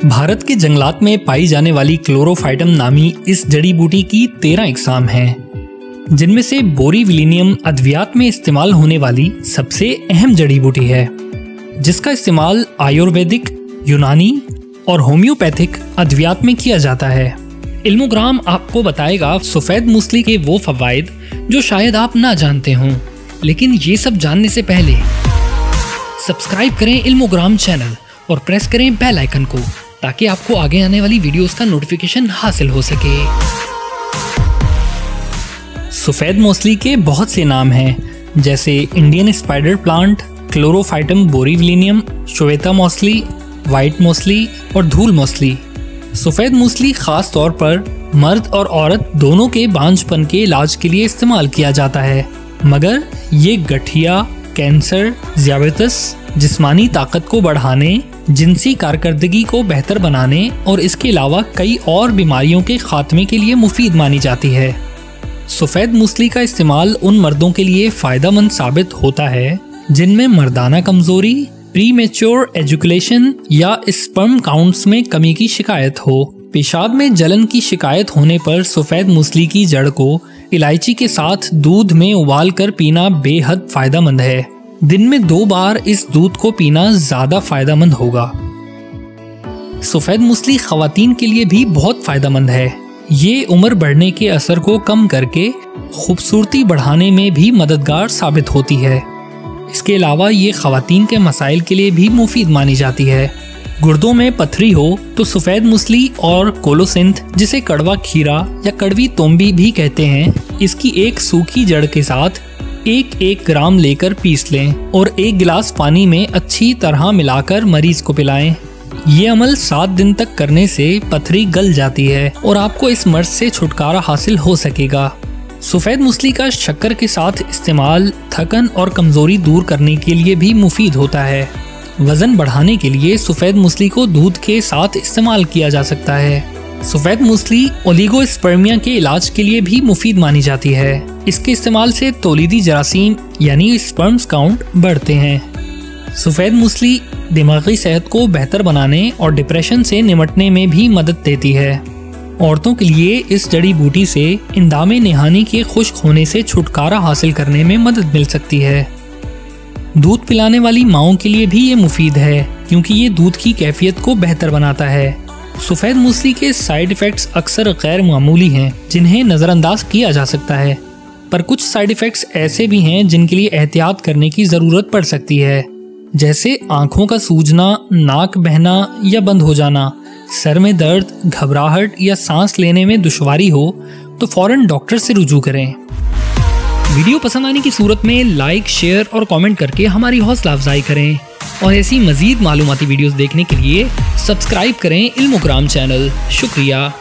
भारत के जंगलात में पाई जाने वाली क्लोरोफाइटम नामी इस जड़ी बूटी की 13 इकसाम हैं, जिनमें से बोरीविलिनियम अद्वियात में इस्तेमाल होने वाली सबसे अहम जड़ी बूटी है, जिसका इस्तेमाल आयुर्वेदिक, यूनानी और होम्योपैथिक अद्वियात में किया जाता है। इल्मोग्राम आपको बताएगा सफेद मूसली के वो फवाइद जो शायद आप ना जानते हों, लेकिन ये सब जानने से पहले सब्सक्राइब करें इल्मोग्राम चैनल और प्रेस करें बेल आइकन को, ताकि आपको आगे आने वाली वीडियोस का नोटिफिकेशन हासिल हो सके। सफेद मूसली के बहुत से नाम हैं, जैसे Indian spider plant, chlorophytum borivilianum, श्वेता मूसली, व्हाइट मूसली और धूल मूसली। सफेद मूसली खास तौर पर मर्द और औरत दोनों के बांझपन के इलाज के लिए इस्तेमाल किया जाता है, मगर ये गठिया, कैंसर, ज़ियाबेतस, जिस्मानी ताकत को बढ़ाने, जिनसी कारकर्दगी को बेहतर बनाने और इसके अलावा कई और बीमारियों के खात्मे के लिए मुफीद मानी जाती है। सफेद मूसली का इस्तेमाल उन मर्दों के लिए फायदेमंद साबित होता है जिनमें मर्दाना कमजोरी, प्रीमेच्योर एजुकेशन या स्पर्म काउंट्स में कमी की शिकायत हो। पेशाब में जलन की शिकायत होने पर सफेद मूसली की जड़ को इलायची के साथ दूध में उबाल कर पीना बेहद फायदेमंद है। दिन में 2 बार इस दूध को पीना ज्यादा फायदेमंद होगा। सफेद मूसली खवातीन के लिए भी बहुत फायदेमंद है। ये उम्र बढ़ने के असर को कम करके खूबसूरती बढ़ाने में भी मददगार साबित होती है। इसके अलावा ये खवातीन के मसाइल के लिए भी मुफीद मानी जाती है। गुर्दों में पथरी हो तो सफेद मूसली और कोलोसिंथ, जिसे कड़वा खीरा या कड़वी तोंबी भी कहते हैं, इसकी एक सूखी जड़ के साथ 1-1 ग्राम लेकर पीस लें और 1 गिलास पानी में अच्छी तरह मिलाकर मरीज को पिलाएं। ये अमल 7 दिन तक करने से पथरी गल जाती है और आपको इस मर्ज से छुटकारा हासिल हो सकेगा। सफेद मूसली का शक्कर के साथ इस्तेमाल थकन और कमजोरी दूर करने के लिए भी मुफीद होता है। वजन बढ़ाने के लिए सफेद मूसली को दूध के साथ इस्तेमाल किया जा सकता है। सफेद मूसली ओलिगोस्पर्मिया के इलाज के लिए भी मुफीद मानी जाती है। इसके इस्तेमाल से तौलीदी जरासीम यानी स्पर्म्स काउंट बढ़ते हैं। सफेद मूसली दिमागी सेहत को बेहतर बनाने और डिप्रेशन से निपटने में भी मदद देती है। औरतों के लिए इस जड़ी बूटी से इंदामे निहानी के खुश्क होने से छुटकारा हासिल करने में मदद मिल सकती है। दूध पिलाने वाली माओं के लिए भी ये मुफीद है, क्योंकि ये दूध की कैफियत को बेहतर बनाता है। सफेद मूसली के साइड इफेक्ट्स अक्सर गैर मामूली हैं, जिन्हें नज़रअंदाज किया जा सकता है, पर कुछ साइड इफेक्ट्स ऐसे भी हैं जिनके लिए एहतियात करने की ज़रूरत पड़ सकती है, जैसे आँखों का सूजना, नाक बहना या बंद हो जाना, सर में दर्द, घबराहट या सांस लेने में दुश्वारी हो तो फौरन डॉक्टर से रुजू करें। वीडियो पसंद आने की सूरत में लाइक, शेयर और कमेंट करके हमारी हौसला अफजाई करें और ऐसी मजीद मालूमाती वीडियोस देखने के लिए सब्सक्राइब करें इल्मोग्राम चैनल। शुक्रिया।